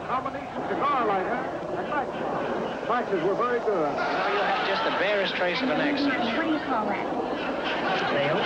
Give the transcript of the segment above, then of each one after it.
combination cigar lighter and match. Matches were very good. Now you'll have just the barest trace of an accent. What do you call that? Dale?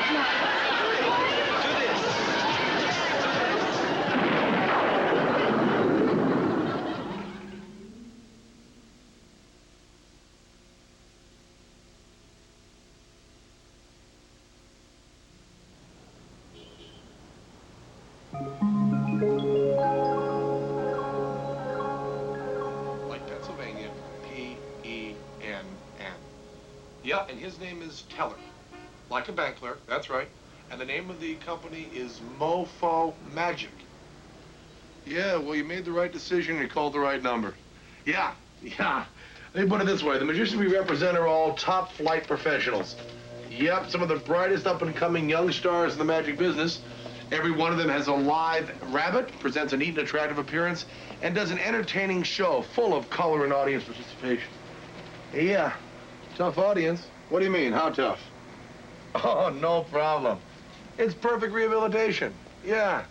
Like Pennsylvania, P-E-N-N. Yeah, and his name is Teller. Like a bank clerk, that's right. And the name of the company is Mofo Magic. Yeah, well, you made the right decision. You called the right number. Yeah. Let me put it this way. The magicians we represent are all top-flight professionals. Yep, some of the brightest up-and-coming young stars in the magic business. Every one of them has a live rabbit, presents a neat and attractive appearance, and does an entertaining show full of color and audience participation. Yeah, tough audience. What do you mean, how tough? Oh, no problem. It's perfect rehabilitation. Yeah.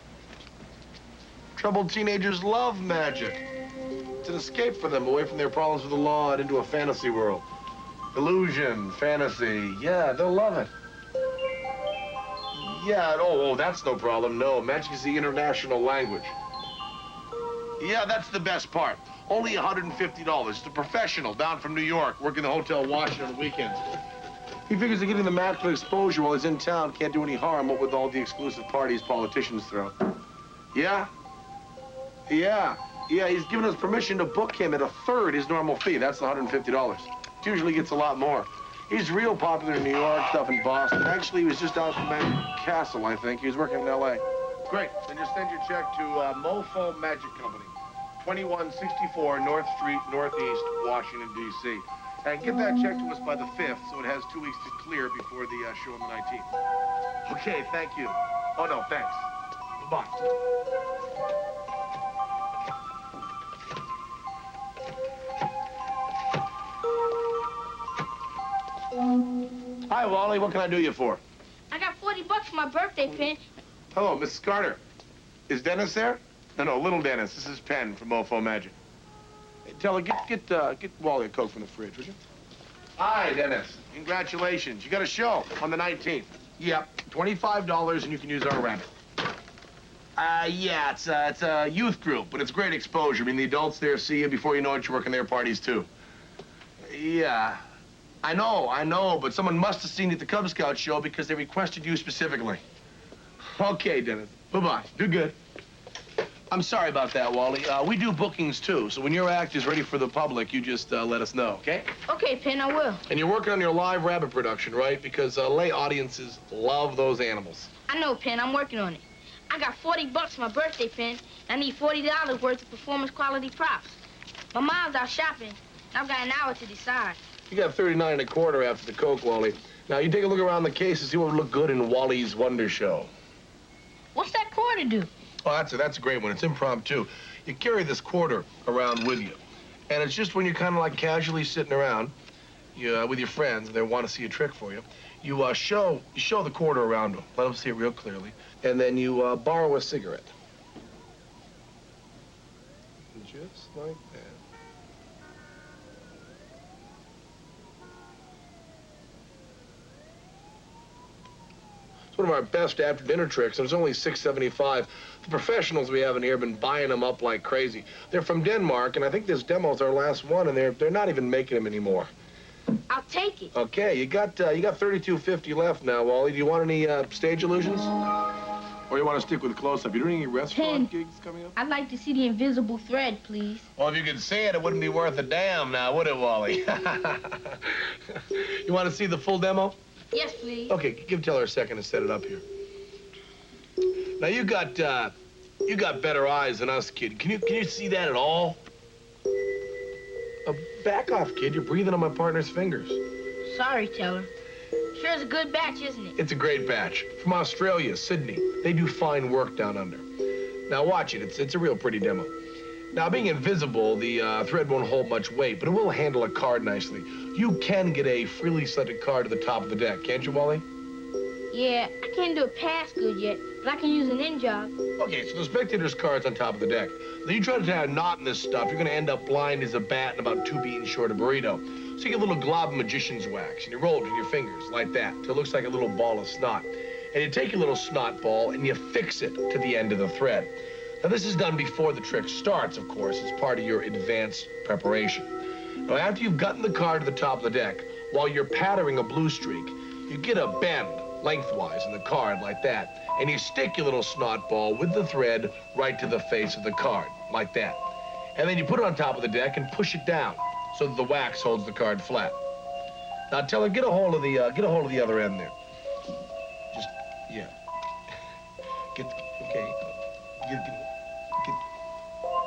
Troubled teenagers love magic. It's an escape for them away from their problems with the law and into a fantasy world. Illusion, fantasy, yeah, they'll love it. Yeah, oh, that's no problem. No, magic is the international language. Yeah, that's the best part. Only $150. It's a professional down from New York, working the Hotel Washington on the weekends. He figures that getting the magical exposure while he's in town can't do any harm, what with all the exclusive parties politicians throw. Yeah, he's given us permission to book him at a third his normal fee. That's the $150. It usually gets a lot more. He's real popular in New York, stuff in Boston. Actually, he was just out from Magic Castle, I think. He was working in L.A. Great. Then just send your check to Mofo Magic Company, 2164 North Street, Northeast, Washington, D.C. And get that check to us by the 5th, so it has 2 weeks to clear before the show on the 19th. Okay, thank you. Oh, no, thanks. Bye. Hi, Wally. What can I do you for? I got $40 for my birthday, Penn. Hello, Mrs. Carter. Is Dennis there? No, little Dennis. This is Penn from Mofo Magic. Hey, tell her, get Wally a Coke from the fridge, would you? Hi, Dennis. Congratulations. You got a show on the 19th. Yep, $25 and you can use our rabbit. Yeah, it's a youth group, but it's great exposure. I mean, the adults there see you before you know it, you're working their parties, too. Yeah. I know, but someone must have seen you at the Cub Scout show because they requested you specifically. Okay, Dennis. Bye-bye. Do good. I'm sorry about that, Wally. We do bookings, too, so when your act is ready for the public, you just let us know, okay? Okay, Penn, I will. And you're working on your live rabbit production, right? Because lay audiences love those animals. I know, Penn. I'm working on it. I got $40 for my birthday, Penn. I need $40 worth of performance quality props. My mom's out shopping, and I've got an hour to decide. You got 39 1/4 after the Coke, Wally. Now, you take a look around the case and see what would look good in Wally's Wonder Show. What's that quarter do? Oh, that's a great one. It's impromptu. You carry this quarter around with you. And it's just when you're kind of like casually sitting around with your friends and they want to see a trick for you, you show the quarter around them. Let them see it real clearly. And then you borrow a cigarette. Just like that. It's one of our best after-dinner tricks, and it's only $6.75. The professionals we have in here have been buying them up like crazy. They're from Denmark, and I think this demo's our last one, and they're not even making them anymore. I'll take it. Okay, you got $32.50 left now, Wally. Do you want any stage illusions? Or you want to stick with close-up? You doing any restaurant gigs coming up? I'd like to see the invisible thread, please. Well, if you could see it, it wouldn't be worth a damn now, would it, Wally? You want to see the full demo? Yes, please. Okay, give Teller a second to set it up here. Now, you got better eyes than us, kid. Can you see that at all? Back off, kid. You're breathing on my partner's fingers. Sorry, Teller. Sure is a good batch, isn't it? It's a great batch. From Australia, Sydney. They do fine work down under. Now, watch it. It's a real pretty demo. Now, being invisible, the thread won't hold much weight, but it will handle a card nicely. You can get a freely selected card to the top of the deck, can't you, Wally? Yeah, I can't do a pass good yet, but I can use an in jog. Okay, so the spectator's card's on top of the deck. Then you try to tie a knot in this stuff, you're gonna end up blind as a bat and about 2 beaten short of burrito. So you get a little glob of magician's wax, and you roll it with your fingers, like that, till it looks like a little ball of snot. And you take your little snot ball, and you fix it to the end of the thread. Now, this is done before the trick starts, of course, as part of your advanced preparation. Now, after you've gotten the card to the top of the deck, while you're patterning a blue streak, you get a bend lengthwise in the card like that, and you stick your little snot ball with the thread right to the face of the card, like that. And then you put it on top of the deck and push it down so that the wax holds the card flat. Now, Teller, get a hold of the other end there. Just, yeah.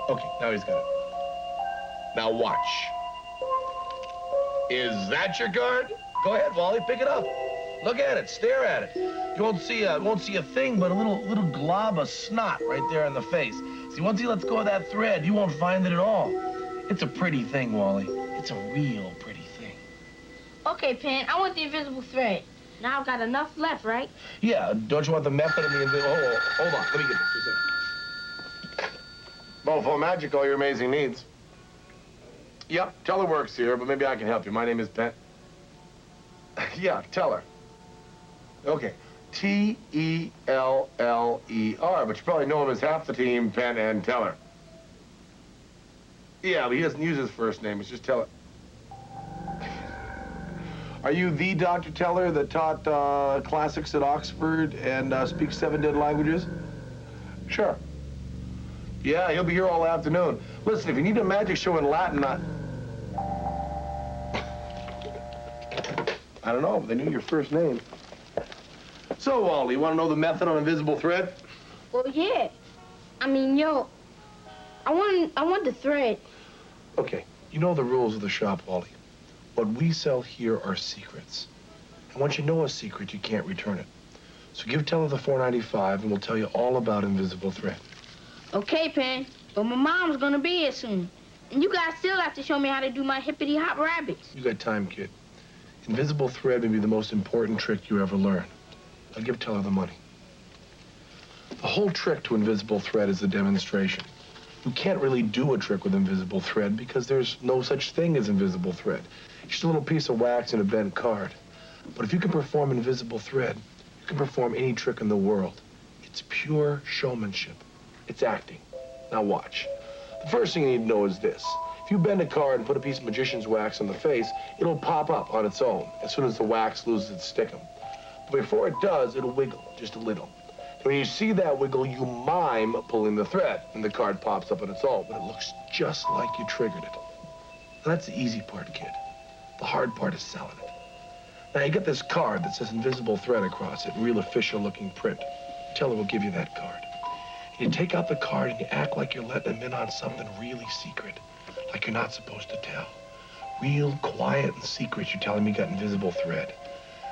Okay, now he's got it. Now watch. Is that your card? Go ahead, Wally, pick it up. Look at it, stare at it. You won't see a thing but a little glob of snot right there in the face. See, once he lets go of that thread, you won't find it at all. It's a pretty thing, Wally. It's a real pretty thing. Okay, Penn, I want the invisible thread. Now I've got enough left, right? Yeah, don't you want the method of the invisible? Hold on, let me get this for a second. Mofo Magic, all your amazing needs. Yep, Teller works here, but maybe I can help you. My name is Penn. Yeah, Teller. Okay, T-E-L-L-E-R, but you probably know him as half the team, Penn and Teller. Yeah, but he doesn't use his first name, it's just Teller. Are you the Dr. Teller that taught classics at Oxford and speaks 7 dead languages? Sure. Yeah, he'll be here all afternoon. Listen, if you need a magic show in Latin, I don't know, but they knew your first name. So, Wally, you want to know the method on invisible thread? Well, yeah. I mean, yo, I want the thread. Okay, you know the rules of the shop, Wally. What we sell here are secrets. And once you know a secret, you can't return it. So give Teller the $4.95, and we'll tell you all about invisible thread. Okay, Penn, but my mom's gonna be here soon. And you guys still have to show me how to do my hippity-hop rabbits. You got time, kid. Invisible thread may be the most important trick you ever learn. I'll give Teller the money. The whole trick to invisible thread is the demonstration. You can't really do a trick with invisible thread because there's no such thing as invisible thread. It's just a little piece of wax and a bent card. But if you can perform invisible thread, you can perform any trick in the world. It's pure showmanship. It's acting. Now watch. The first thing you need to know is this. If you bend a card and put a piece of magician's wax on the face, it'll pop up on its own as soon as the wax loses its stickum. But before it does, it'll wiggle, just a little. And when you see that wiggle, you mime pulling the thread, and the card pops up on its own, but it looks just like you triggered it. Now, that's the easy part, kid. The hard part is selling it. Now, you get this card that says invisible thread across it, real official-looking print. Teller will give you that card. And you take out the card and you act like you're letting him in on something really secret, like you're not supposed to tell. Real quiet and secret, you tell him you got invisible thread.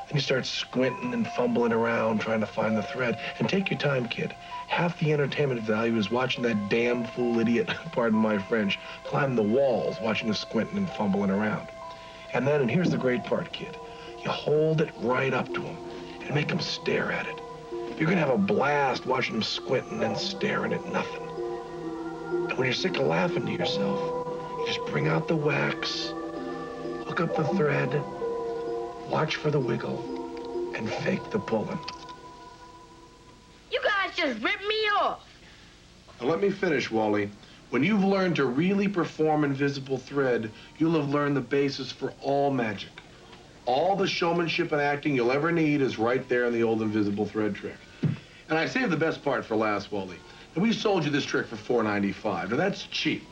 And you start squinting and fumbling around trying to find the thread. And take your time, kid. Half the entertainment value is watching that damn fool idiot, pardon my French, climb the walls, watching you squinting and fumbling around. And then, and here's the great part, kid, you hold it right up to him and make him stare at it. You're gonna have a blast watching him squinting and staring at nothing. And when you're sick of laughing to yourself, you just bring out the wax, hook up the thread, watch for the wiggle, and fake the pulling. You guys just ripped me off. Now let me finish, Wally. When you've learned to really perform invisible thread, you'll have learned the basis for all magic. All the showmanship and acting you'll ever need is right there in the old invisible thread trick. And I saved the best part for last, Wally. And we sold you this trick for $4.95. Now that's cheap.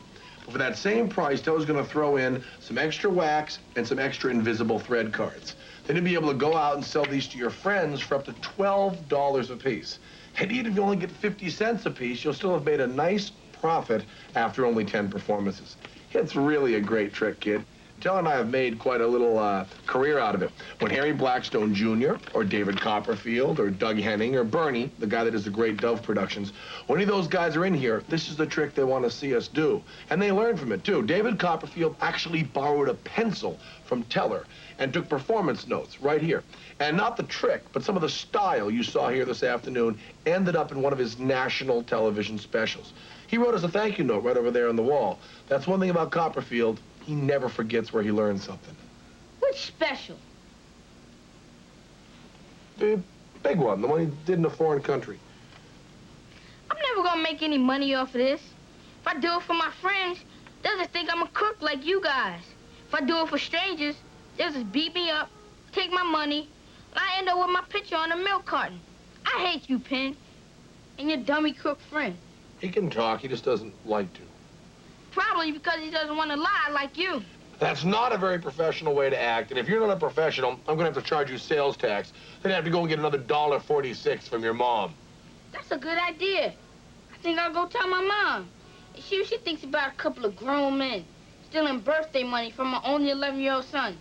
But for that same price, Teller's gonna throw in some extra wax and some extra invisible thread cards. Then you'll be able to go out and sell these to your friends for up to $12 a piece. And even if you only get 50 cents a piece, you'll still have made a nice profit after only 10 performances. It's really a great trick, kid. Teller and I have made quite a little career out of it. When Harry Blackstone Jr. or David Copperfield or Doug Henning or Bernie, the guy that does the great Dove productions, when any of those guys are in here, this is the trick they want to see us do. And they learn from it, too. David Copperfield actually borrowed a pencil from Teller and took performance notes right here. And not the trick, but some of the style you saw here this afternoon ended up in one of his national television specials. He wrote us a thank you note right over there on the wall. That's one thing about Copperfield. He never forgets where he learned something. Which special? The big one, the one he did in a foreign country. I'm never gonna make any money off of this. If I do it for my friends, they'll just think I'm a crook like you guys. If I do it for strangers, they'll just beat me up, take my money, and I end up with my picture on a milk carton. I hate you, Penn, and your dummy crook friend. He can talk, he just doesn't like to. Probably because he doesn't want to lie like you. That's not a very professional way to act, and if you're not a professional, I'm gonna have to charge you sales tax. Then you have to go and get another $1.46 from your mom. That's a good idea. I think I'll go tell my mom. And see what she thinks about a couple of grown men stealing birthday money from my only 11-year-old son.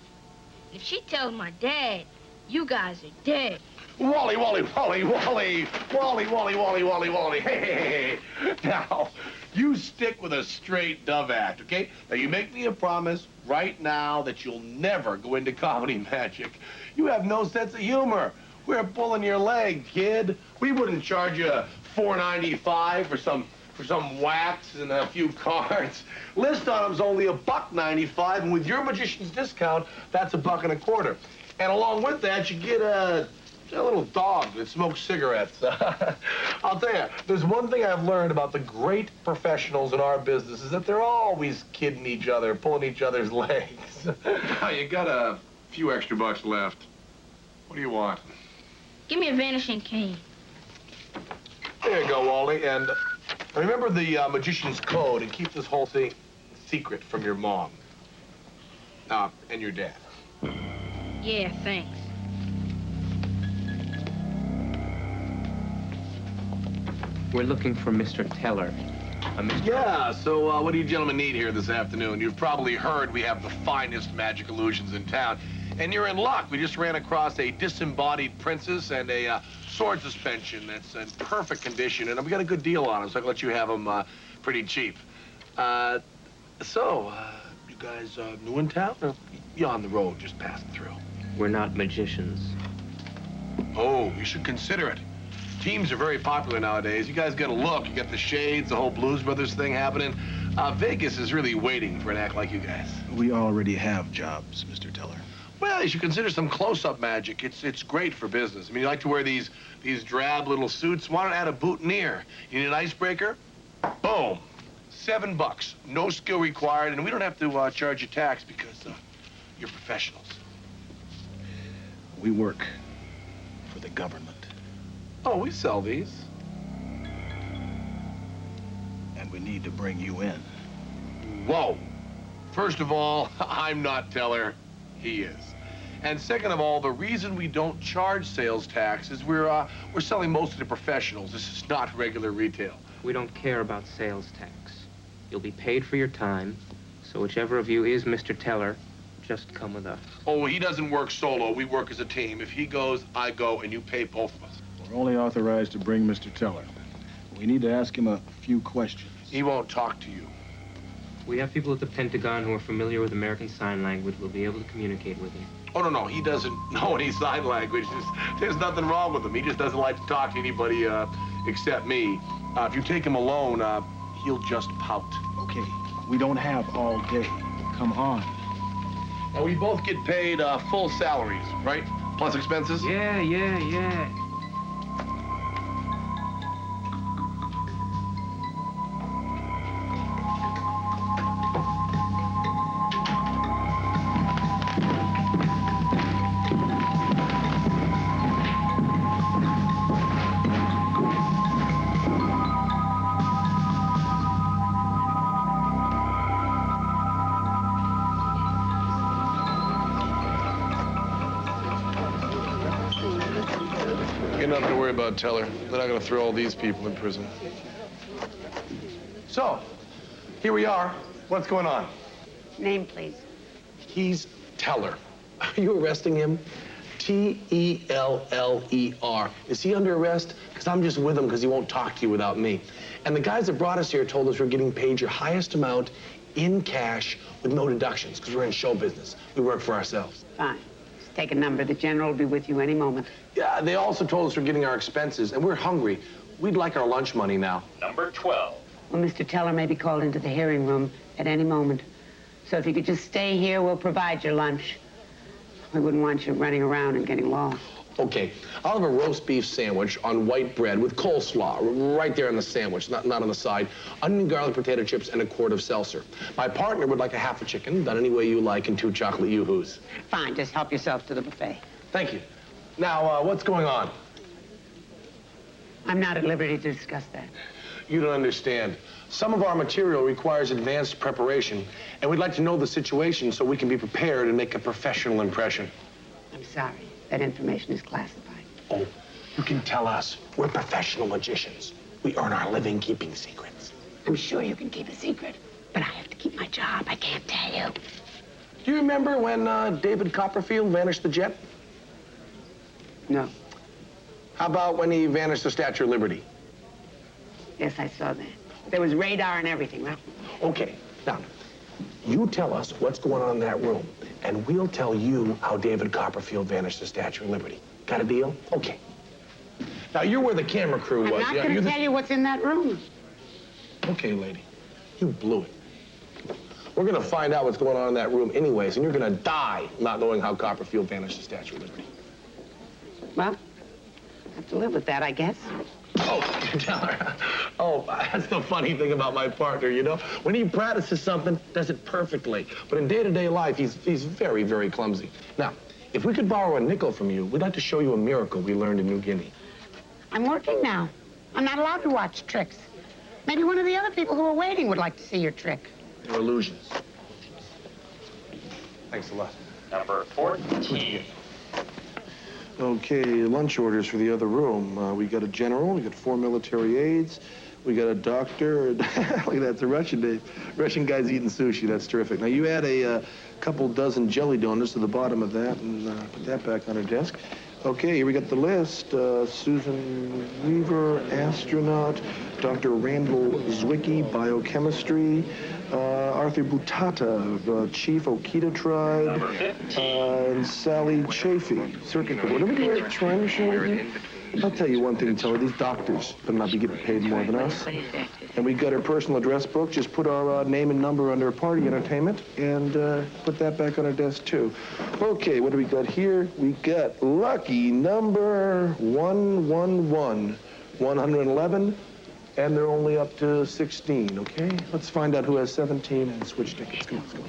If she tells my dad, you guys are dead. Wally, Wally, Wally, Wally, Wally, Wally, Wally, Wally, Wally. Hey. Now, you stick with a straight Dove act, okay? Now, you make me a promise right now that you'll never go into comedy magic. You have no sense of humor. We're pulling your leg, kid. We wouldn't charge you $4.95 for some wax and a few cards. List on them's only $1.95, and with your magician's discount, that's $1.25. And along with that, you get a little dog that smokes cigarettes. I'll tell you, there's one thing I've learned about the great professionals in our business is that they're always kidding each other, pulling each other's legs. You got a few extra bucks left. What do you want? Give me a vanishing cane. There you go, Wally. And remember the magician's code and keep this whole thing secret from your mom. And your dad. Yeah, thanks. We're looking for Mr. Teller. Yeah, so what do you gentlemen need here this afternoon? You've probably heard we have the finest magic illusions in town. And you're in luck. We just ran across a disembodied princess and a sword suspension that's in perfect condition. And we got a good deal on them, so I can let you have them pretty cheap. You guys new in town? Or you on the road, just passing through? We're not magicians. Oh, you should consider it. Teams are very popular nowadays. You guys got a look. You got the shades, the whole Blues Brothers thing happening. Vegas is really waiting for an act like you guys. We already have jobs, Mr. Teller. Well, you should consider some close-up magic. It's great for business. I mean, you like to wear these drab little suits. Why not add a boutonniere? You need an icebreaker? Boom. $7. No skill required, and we don't have to charge you tax because you're professionals. We work for the government. Oh, we sell these. And we need to bring you in. Whoa. First of all, I'm not Teller. He is. And second of all, the reason we don't charge sales tax is we're selling mostly to professionals. This is not regular retail. We don't care about sales tax. You'll be paid for your time, so whichever of you is Mr. Teller, just come with us. Oh, he doesn't work solo. We work as a team. If he goes, I go, and you pay both of us. We're only authorized to bring Mr. Teller. We need to ask him a few questions. He won't talk to you. We have people at the Pentagon who are familiar with American Sign Language. We'll be able to communicate with him. Oh, no, he doesn't know any sign language. There's nothing wrong with him. He just doesn't like to talk to anybody except me. If you take him alone, he'll just pout. Okay, we don't have all day. Come on. Now, we both get paid full salaries, right? Plus expenses? Yeah. You got nothing to worry about, Teller. They're not going to throw all these people in prison. So, here we are. What's going on? Name, please. He's Teller. Are you arresting him? T-E-L-L-E-R. Is he under arrest? Because I'm just with him because he won't talk to you without me. And the guys that brought us here told us we're getting paid your highest amount in cash with no deductions because we're in show business. We work for ourselves. Fine. Just take a number. The general will be with you any moment. Yeah, they also told us we're getting our expenses, and we're hungry. We'd like our lunch money now. Number 12. Well, Mr. Teller may be called into the hearing room at any moment. So if you could just stay here, we'll provide your lunch. We wouldn't want you running around and getting lost. Okay, I'll have a roast beef sandwich on white bread with coleslaw right there on the sandwich, not on the side. Onion, garlic, potato chips, and a quart of seltzer. My partner would like a half a chicken, done any way you like, and 2 chocolate yoo-hoos. Fine, just help yourself to the buffet. Thank you. Now, what's going on? I'm not at liberty to discuss that. You don't understand. Some of our material requires advanced preparation, and we'd like to know the situation so we can be prepared and make a professional impression. I'm sorry. That information is classified. Oh, you can tell us. We're professional magicians. We earn our living keeping secrets. I'm sure you can keep a secret, but I have to keep my job. I can't tell you. Do you remember when David Copperfield vanished the jet? No. How about when he vanished the Statue of Liberty? Yes, I saw that. There was radar and everything, right? Okay, now, you tell us what's going on in that room, and we'll tell you how David Copperfield vanished the Statue of Liberty. Got a deal? Okay. Now, you're where the camera crew was. I'm not going to tell you what's in that room. Okay, lady. You blew it. We're going to find out what's going on in that room anyways, and you're going to die not knowing how Copperfield vanished the Statue of Liberty. Well, I have to live with that, I guess. Oh, Teller. Oh, that's the funny thing about my partner, you know? When he practices something, does it perfectly. But in day-to-day life, he's very, very clumsy. Now, if we could borrow a nickel from you, we'd like to show you a miracle we learned in New Guinea. I'm working now. I'm not allowed to watch tricks. Maybe one of the other people who are waiting would like to see your trick. They're illusions. Thanks a lot. Number 14. Okay, lunch orders for the other room. We got a general, we got 4 military aides, we got a doctor. Look at that, it's a Russian name. Russian guy's eating sushi, that's terrific. Now, you add a couple dozen jelly donuts to the bottom of that and put that back on her desk. Okay, here we got the list. Susan Weaver, astronaut. Dr. Randall Zwicky, biochemistry. Arthur Butata, Chief Okita Tribe. And Sally Chafee, circuit board. Let me do a trench with you. I'll tell you one thing, Teller. These doctors better not be getting paid more than us. And we got her personal address book. Just put our name and number under party entertainment and put that back on our desk, too. Okay, what do we got here? We got lucky number 111, 111, and they're only up to 16, okay? Let's find out who has 17 and switch tickets. Come on, let's go.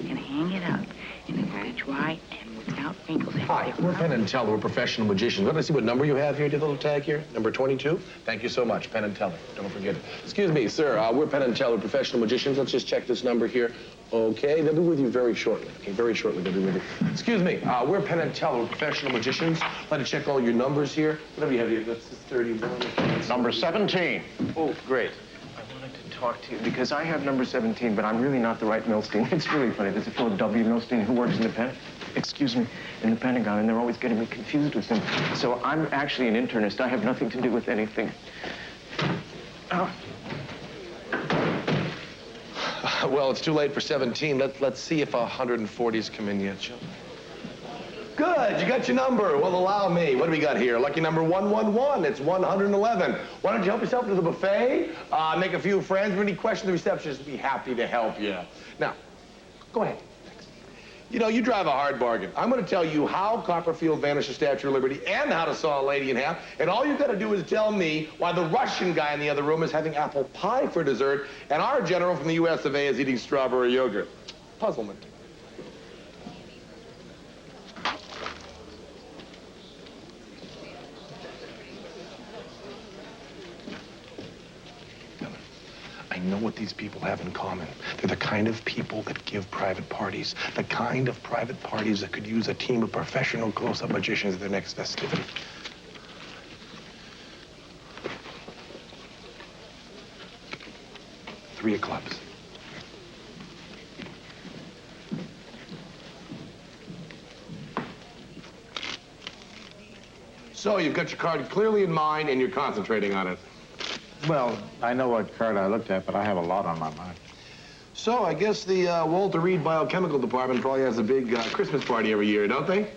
And hang it up in a very dry and without wrinkles. Hi, we're Penn and Teller. We're professional magicians. Let me see what number you have here. Do the little tag here. Number 22. Thank you so much, Penn and Teller. Don't forget it. Excuse me, sir. We're Penn and Teller, professional magicians. Let's just check this number here. Okay, they'll be with you very shortly. Okay, very shortly they'll be with you. Excuse me, we're Penn and Teller, professional magicians. Let us check all your numbers here. Whatever you have here. That's 31. Number 17. Oh, great. I wanted to talk to you because I have number 17, but I'm really not the right Milstein. It's really funny. There's a fellow W. Milstein who works in the in the Pentagon, and they're always getting me confused with him. So I'm actually an internist. I have nothing to do with anything. Well, it's too late for 17. Let's see if 140's come in yet, shall we? Good, you got your number. Well, allow me. What do we got here? Lucky number 111. It's 111. Why don't you help yourself to the buffet? Make a few friends. Any questions, the receptionist will be happy to help you. Now, go ahead. You know, you drive a hard bargain. I'm going to tell you how Copperfield vanished the Statue of Liberty and how to saw a lady in half. And all you've got to do is tell me why the Russian guy in the other room is having apple pie for dessert and our general from the US of A is eating strawberry yogurt. Puzzlement. I know what these people have in common. They're the kind of people that give private parties. The kind of private parties that could use a team of professional close-up magicians at their next festivity. Three of clubs. So you've got your card clearly in mind and you're concentrating on it. Well, I know what card I looked at, but I have a lot on my mind. So I guess the Walter Reed Biochemical Department probably has a big Christmas party every year, don't they?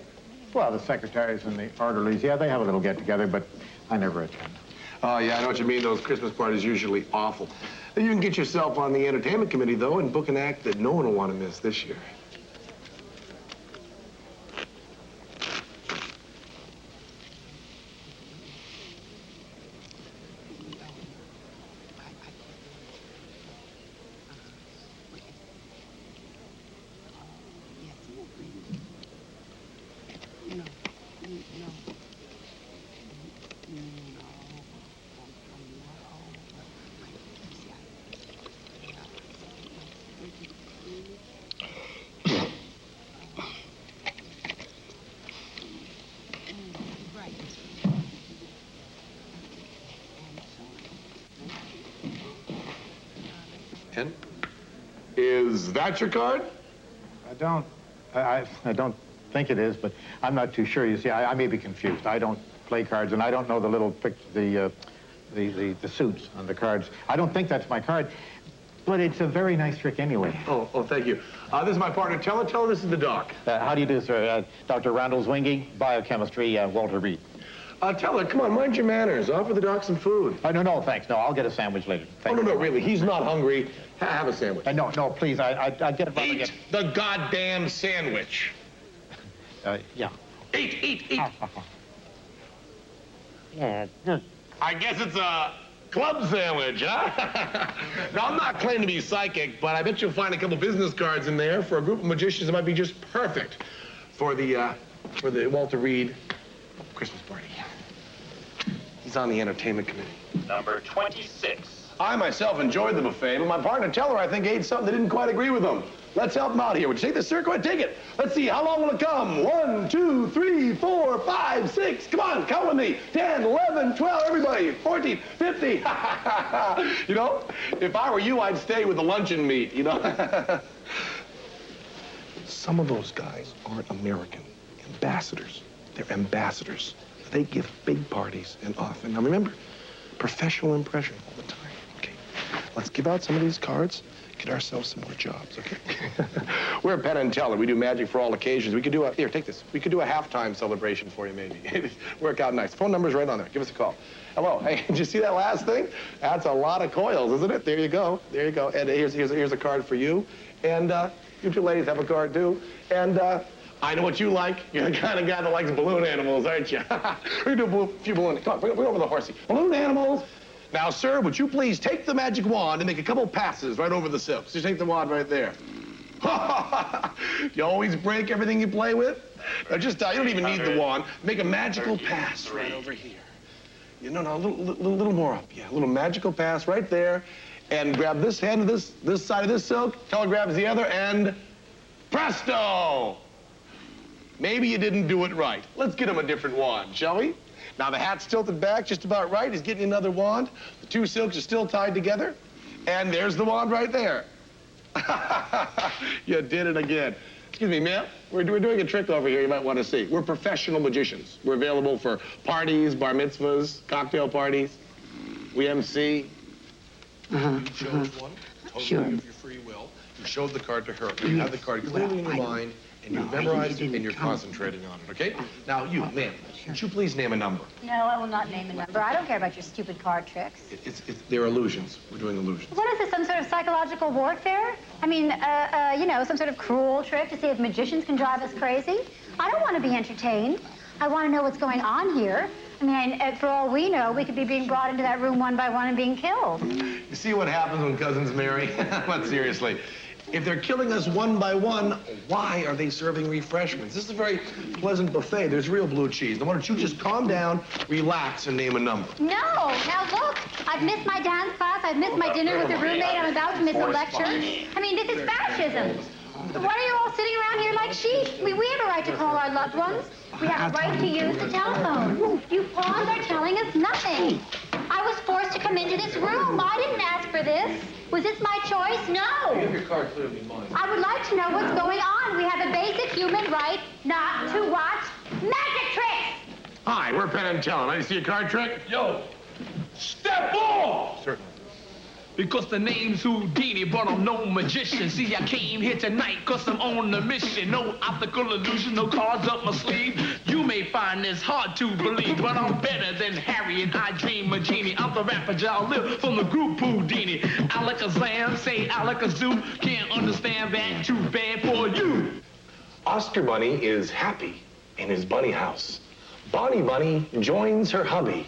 Well, the secretaries and the orderlies, yeah, they have a little get-together, but I never attend. Oh, yeah, I know what you mean. Those Christmas parties are usually awful. You can get yourself on the entertainment committee, though, and book an act that no one will want to miss this year. Penn? Is that your card? I don't think it is, but I'm not too sure. You see, I may be confused. I don't play cards, and I don't know the little the suits on the cards. I don't think that's my card, but it's a very nice trick anyway. Oh, thank you. This is my partner, Teller. Teller, this is the doc. How do you do, sir? Dr. Randall Zwingy, biochemistry, Walter Reed. Teller, come on, mind your manners. Offer the doc some food. No, thanks. No, I'll get a sandwich later. Oh, no, really. He's not hungry. Have a sandwich. No, please. I'd get it. Eat the goddamn sandwich. Yeah. Eat. Yeah. I guess it's a club sandwich, huh? Now, I'm not claiming to be psychic, but I bet you'll find a couple business cards in there for a group of magicians that might be just perfect for the Walter Reed Christmas party. He's on the entertainment committee. Number 26. I myself enjoyed the buffet, but my partner Teller, I think, ate something that didn't quite agree with him. Let's help him out here. Would you take the sir? Go ahead, take it. Let's see, how long will it come? 1, 2, 3, 4, 5, 6. Come on, count with me. 10, 11, 12, everybody. 14, 50. You know, if I were you, I'd stay with the luncheon meat, you know. Some of those guys aren't American ambassadors. They're ambassadors. They give big parties and often. Now remember, professional impression all the time. Okay, let's give out some of these cards, get ourselves some more jobs, okay? We're Penn and Teller. We do magic for all occasions. We could do here, take this. We could do a halftime celebration for you, maybe. Work out nice. Phone number's right on there. Give us a call. Hello. Hey, did you see that last thing? That's a lot of coils, isn't it? There you go. There you go. And here's a card for you. And you two ladies have a card, too. And I know what you like. You're the kind of guy that likes balloon animals, aren't you? We're gonna do a few balloons. Come on, bring over the horsey. Balloon animals. Now, sir, would you please take the magic wand and make a couple passes right over the silk? Just take the wand right there. You always break everything you play with? Now, just, you don't even need the wand. Make a magical pass right over here. You know, a little more up. Yeah, a little magical pass right there. And grab this hand of this side of this silk. Teller grabs the other, and presto! Maybe you didn't do it right. Let's get him a different wand, shall we? Now, the hat's tilted back just about right. He's getting another wand. The two silks are still tied together. And there's the wand right there. You did it again. Excuse me, ma'am. We're doing a trick over here you might want to see. We're professional magicians. We're available for parties, bar mitzvahs, cocktail parties. We MC. You chose one, totally Sure. of your free will. You showed the card to her. You have the card clearly in your mind. And you memorize it and you're concentrating on it, okay? Now, you, ma'am, would you please name a number? No, I will not name a number. I don't care about your stupid card tricks. They're illusions. We're doing illusions. What is this, some sort of psychological warfare? I mean, you know, some sort of cruel trick to see if magicians can drive us crazy? I don't want to be entertained. I want to know what's going on here. I mean, for all we know, we could be being brought into that room one by one and being killed. You see what happens when cousins marry? But seriously. If they're killing us one by one, why are they serving refreshments? This is a very pleasant buffet. There's real blue cheese. Now, why don't you just calm down, relax, and name a number? No! Now, look, I've missed my dance class. I've missed my dinner with the roommate. I'm about to miss a lecture. I mean, this is fascism. Why are you all sitting around here like sheep? We have a right to call our loved ones. We have a right to use the telephone. You pawns are telling us nothing. I was forced to come into this room. I didn't ask for this. Was this my choice? No. You have your card clearly in mind. I would like to know what's going on. We have a basic human right not to watch magic tricks. Hi, we're Penn and Teller. Let me see a card trick. Yo, step off! Certainly. Because the name's Houdini, but I'm no magician. See, I came here tonight because I'm on a mission. No optical illusion, no cards up my sleeve. You may find this hard to believe, but I'm better than Harry and I dream a genie. I'm the rapper Jalil from the group Houdini. Alakazam, say alakazoo. Can't understand that, too bad for you. Oscar Bunny is happy in his bunny house. Bonnie Bunny joins her hubby.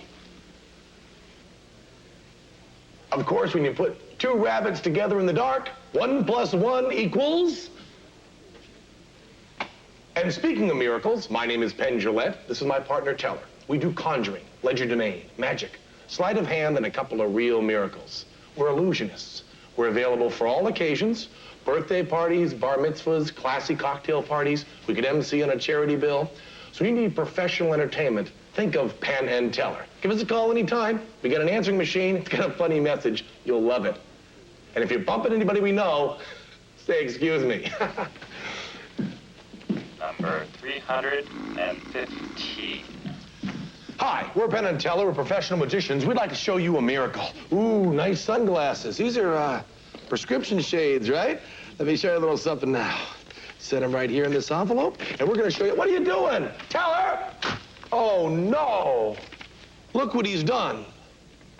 Of course, when you put two rabbits together in the dark, 1 + 1 equals... And speaking of miracles, my name is Penn Gillette. This is my partner, Teller. We do conjuring, legerdemain, magic, sleight of hand, and a couple of real miracles. We're illusionists. We're available for all occasions. Birthday parties, bar mitzvahs, classy cocktail parties. We could MC on a charity bill. So you need professional entertainment. Think of Penn and Teller. Give us a call anytime. We got an answering machine. It's got a funny message. You'll love it. And if you bump into anybody we know, say, excuse me. Number 315. Hi, we're Penn and Teller. We're professional magicians. We'd like to show you a miracle. Ooh, nice sunglasses. These are prescription shades, right? Let me show you a little something now. Set them right here in this envelope, and we're going to show you. What are you doing? Teller! Oh, no. Look what he's done.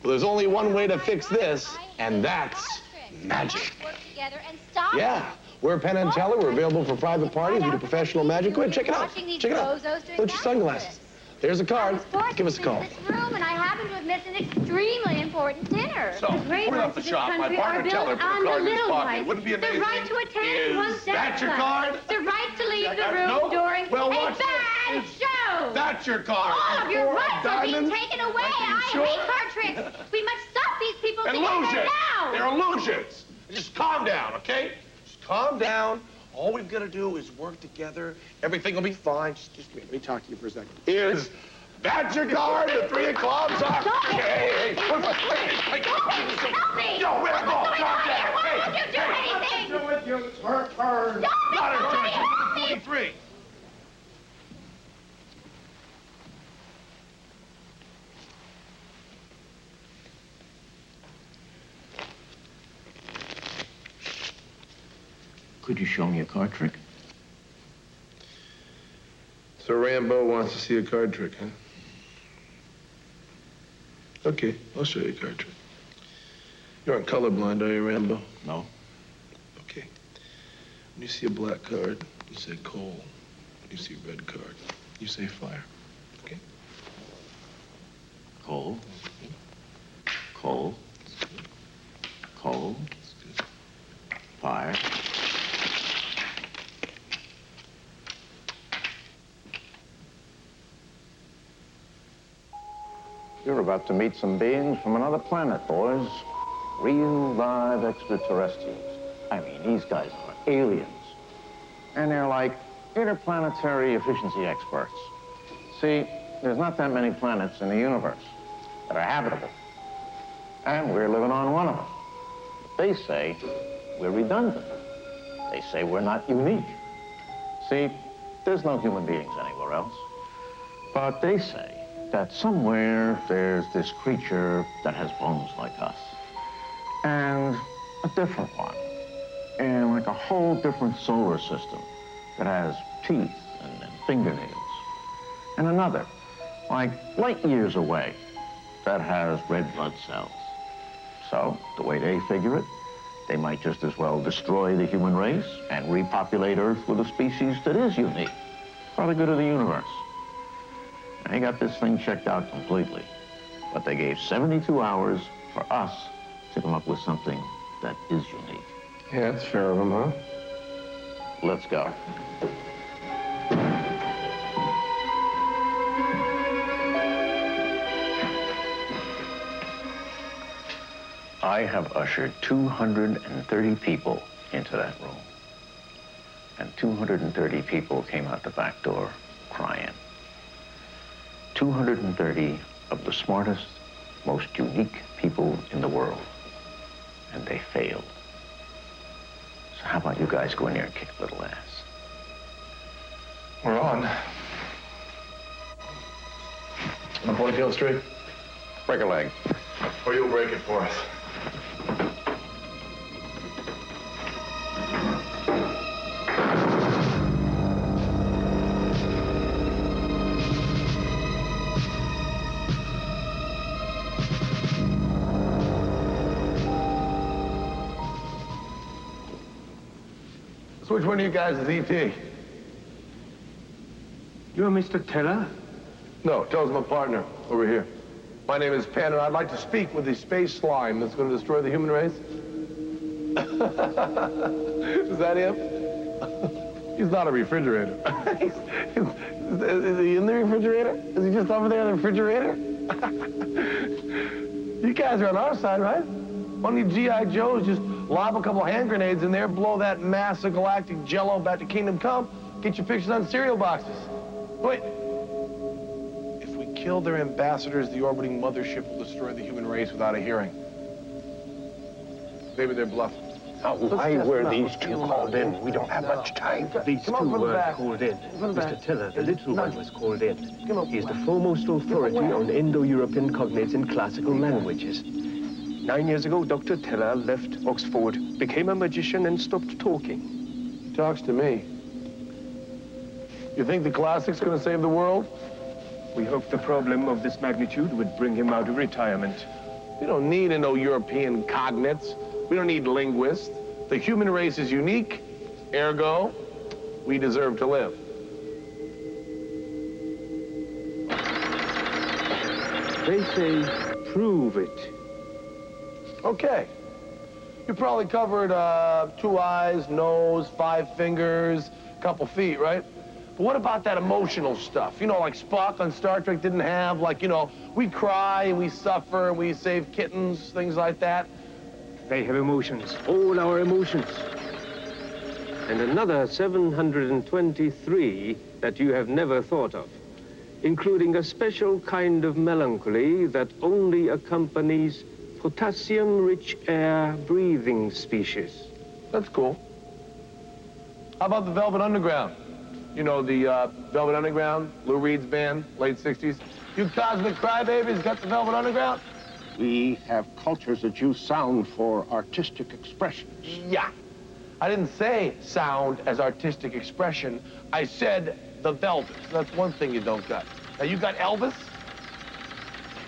Well, there's only one way to fix this, and that's magic. Work together and stop. Yeah. We're Penn and Teller. We're available for private parties. We do professional magic. Go ahead, check it out. Check it out. Put your sunglasses. There's a card. Give us a call. This room, and I happen to have missed an extremely important dinner. So, we left the shop. My partner Teller put a card in his pocket. Wouldn't it be amazing? The right to attend one's that your card? The right to leave the room No. during Well, a watch bad this. show. That's your card. All of your Four rights are being diamonds. taken away. Are you I sure? hate card tricks. We must stop these people together Illusions. now. They're illusions. Just calm down, okay? Just calm down. All we've got to do is work together. Everything will be fine. Just let me talk to you for a second. That's your card. The 3 of clubs are. Hey, Help me. Yo, where go? Calm down. Why won't you do anything? Do it, you. It's her turn. Not her turn. Help me. 23. Could you show me a card trick? So Rambo wants to see a card trick, huh? Okay, I'll show you a card trick. You aren't colorblind, are you, Rambo? No. Okay. When you see a black card, you say coal. When you see a red card, you say fire. Okay? Coal. Coal. Coal. Fire. You're about to meet some beings from another planet, boys. Real, live extraterrestrials. I mean, these guys are aliens. And they're like interplanetary efficiency experts. See, there's not that many planets in the universe that are habitable. And we're living on one of them. They say we're redundant. They say we're not unique. See, there's no human beings anywhere else. But they say that somewhere there's this creature that has bones like us. And a different one. And like a whole different solar system that has teeth and fingernails. And another, like light years away, that has red blood cells. So, the way they figure it, they might just as well destroy the human race and repopulate Earth with a species that is unique for the good of the universe. They got this thing checked out completely, but they gave 72 hours for us to come up with something that is unique. Yeah, that's fair of them, huh? Let's go. I have ushered 230 people into that room. And 230 people came out the back door crying. 230 of the smartest, most unique people in the world. And they failed. So how about you guys go in there and kick a little ass? We're on. On 45th Street? Break a leg. Or you'll break it for us. So which one of you guys is E.T.? You're Mr. Teller? No, Tell's my partner over here. My name is Penn, and I'd like to speak with the space slime that's going to destroy the human race. Is that him? He's not a refrigerator. Is he in the refrigerator? Is he just over there in the refrigerator? You guys are on our side, right? One of you G.I. Joes just lob a couple hand grenades in there, blow that mass of galactic jello back to Kingdom Come, get your pictures on cereal boxes. Wait. If we kill their ambassadors, the orbiting mothership will destroy the human race without a hearing. Maybe they're bluffing. Now, why were these two called in? We don't have much time. These two were called in. Mr. Teller, the little one, was called in. He is the foremost authority on Indo-European cognates and classical languages. 9 years ago, Dr. Teller left Oxford, became a magician, and stopped talking. He talks to me. You think the classic's going to save the world? We hoped the problem of this magnitude would bring him out of retirement. We don't need Indo-European cognates. We don't need linguists. The human race is unique, ergo, we deserve to live. They say, prove it. Okay. You probably covered 2 eyes, nose, 5 fingers, couple feet, right? But what about that emotional stuff? You know, like Spock on Star Trek didn't have, like, you know, we cry and we suffer and we save kittens, things like that. They have emotions, all our emotions. And another 723 that you have never thought of, including a special kind of melancholy that only accompanies potassium-rich air breathing species. That's cool. How about the Velvet Underground? You know, the Velvet Underground, Lou Reed's band, late 60s. You cosmic crybabies got the Velvet Underground? We have cultures that use sound for artistic expressions. Yeah. I didn't say sound as artistic expression. I said the Velvet. That's one thing you don't got. Now, you got Elvis?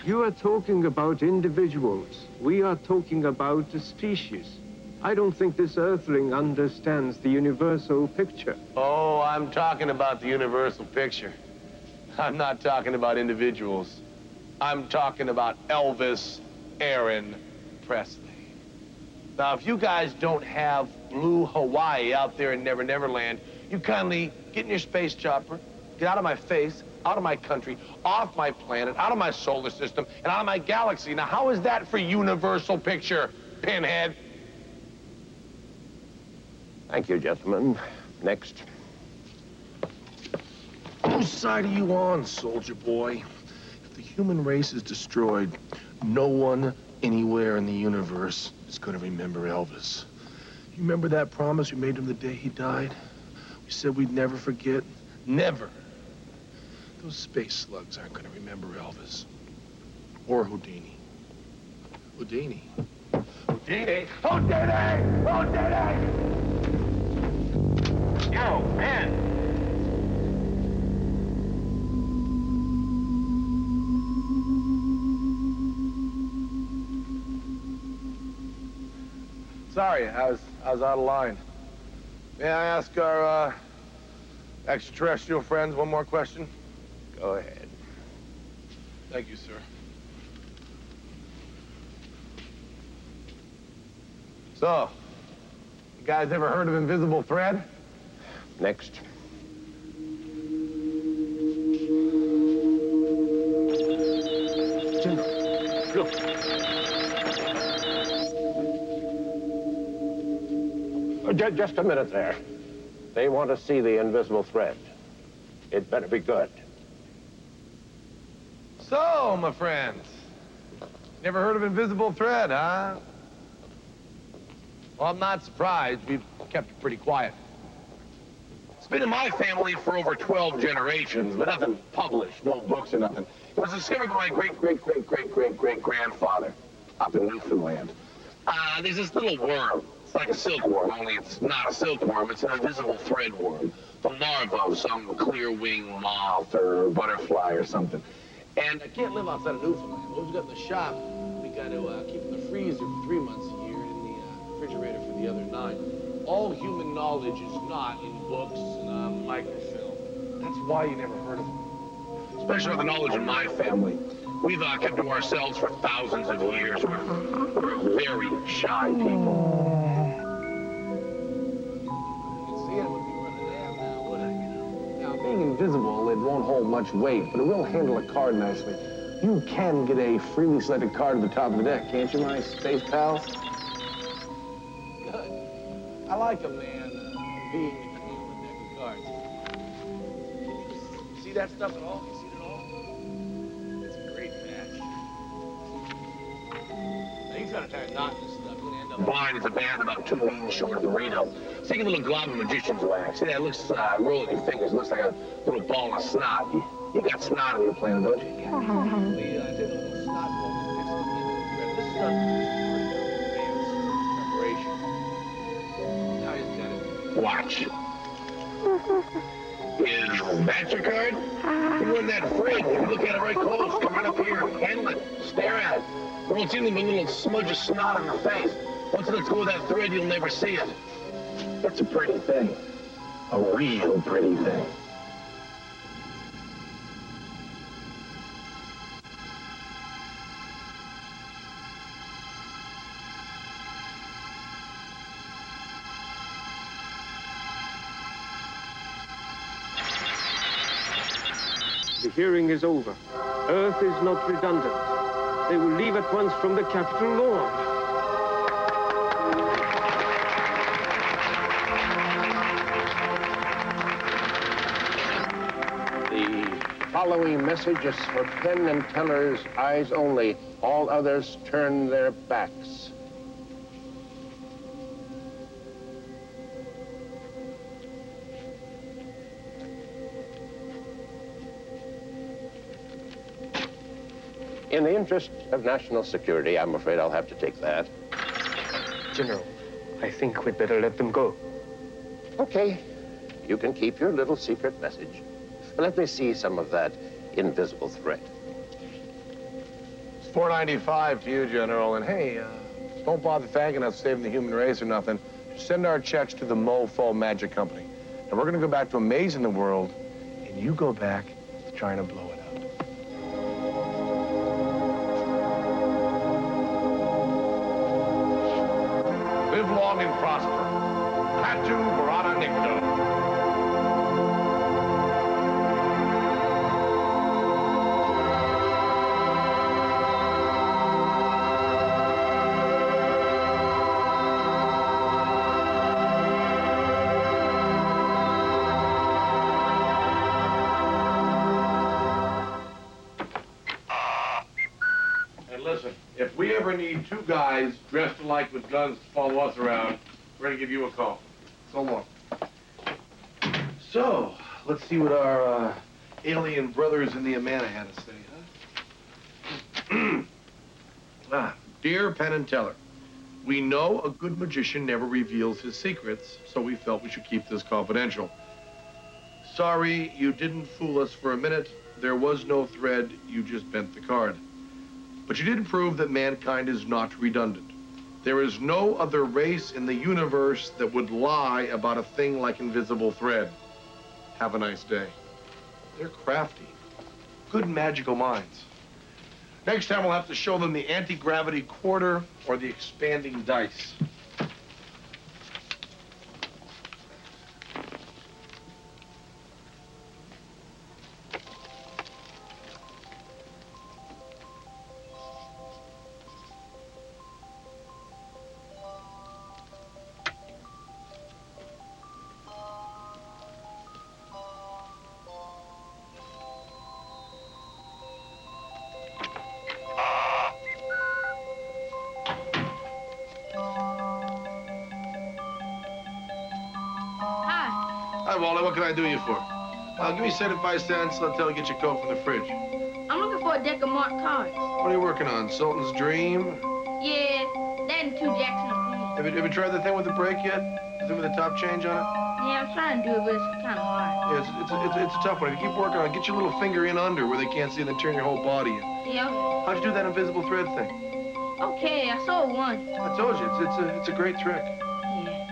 You are talking about individuals. We are talking about a species. I don't think this Earthling understands the universal picture. Oh, I'm talking about the universal picture. I'm not talking about individuals. I'm talking about Elvis Aaron Presley. Now, if you guys don't have blue Hawaii out there in Never Never Land, you kindly get in your space chopper, get out of my face, out of my country, off my planet, out of my solar system, and out of my galaxy. Now, how is that for universal picture, Pinhead? Thank you, gentlemen. Next. Whose side are you on, soldier boy? If the human race is destroyed, no one anywhere in the universe is going to remember Elvis. You remember that promise we made him the day he died? We said we'd never forget. Never. Those space slugs aren't going to remember Elvis. Or Houdini. Houdini. Houdini! Houdini! Houdini! Yo, Penn! Sorry, I was out of line. May I ask our extraterrestrial friends one more question? Go ahead. Thank you, sir. So, you guys ever heard of invisible thread? Next. General, look. Just a minute there. They want to see the invisible thread. It better be good. So, my friends, never heard of invisible thread, huh? Well, I'm not surprised. We've kept it pretty quiet. It's been in my family for over 12 generations, but nothing published, no books or nothing. It was discovered by my great-great-great-great-great-great-grandfather up in Newfoundland. There's this little worm. It's like a silkworm, only it's not a silkworm. It's an invisible thread worm, the larva of some clear-wing moth or butterfly or something. And I can't live outside of Newfoundland. What we've got in the shop, we got to keep in the freezer for 3 months a year and in the refrigerator for the other 9. All human knowledge is not in books and on microfilm. That's why you never heard of them. Especially with the knowledge in my family. We've kept to ourselves for thousands of years. We're very shy people. Now, being invisible, it won't hold much weight, but it will handle a card nicely. You can get a freely selected card at the top of the deck, can't you, my space pal? Good. I like a man being at the heel of the deck of cards. Can you see that stuff at all? You see it at all? It's a great match. Now, you try to tie a knot in this stuff, you're gonna end up blind as a band about 2 means short of the Reno. Take a little glob of magician's wax. See that? It looks, rolling your fingers, looks like a little ball of snot. You got snot on your plan, don't you? Yeah. Take a little snot ball and fix it into the thread. This stuff is preparation. Now he's got it. Watch. Is that your card? You win that frig. If you look at it right close, come right up here, handle it, stare at it. There won't seem to be a little smudge of snot on the face. Once it lets go of that thread, you'll never see it. It's a pretty thing. A real pretty thing. The hearing is over. Earth is not redundant. They will leave at once from the Capitol lawn. The following message is for Penn and Teller's eyes only. All others turn their backs. In the interest of national security, I'm afraid I'll have to take that. General, I think we'd better let them go. Okay. You can keep your little secret message. Let me see some of that invisible thread. It's $4.95 to you, General. And hey, don't bother thanking us for saving the human race or nothing. Just send our checks to the Mofo Magic Company. And we're going to go back to amazing the world, and you go back to trying to blow it up. Live long and prosper. Patu Barada Nicto. And listen, if we ever need 2 guys dressed alike with guns to follow us around, we're gonna give you a call. So long. So, let's see what our alien brothers in the Amana had to say, huh? Dear Penn and Teller, we know a good magician never reveals his secrets, so we felt we should keep this confidential. Sorry, you didn't fool us for a minute. There was no thread, you just bent the card. But you did prove that mankind is not redundant. There is no other race in the universe that would lie about a thing like invisible thread. Have a nice day. They're crafty. Good magical minds. Next time we'll have to show them the anti-gravity quarter or the expanding dice. Hi, Wally. What can I do you for? Give me 75 cents. I'll tell you get your coat from the fridge. I'm looking for a deck of marked cards. What are you working on? Sultan's Dream? Yeah, that and 2 Jackson of Have you tried the thing with the brake yet? The thing with the top change on it? Yeah, I'm trying to do it, but it's kind of hard. Yeah, it's a tough one. If you keep working on it, get your little finger in under where they can't see and then turn your whole body in. Yeah. How'd you do that invisible thread thing? Okay, I saw one. I told you, it's a great trick. Yeah.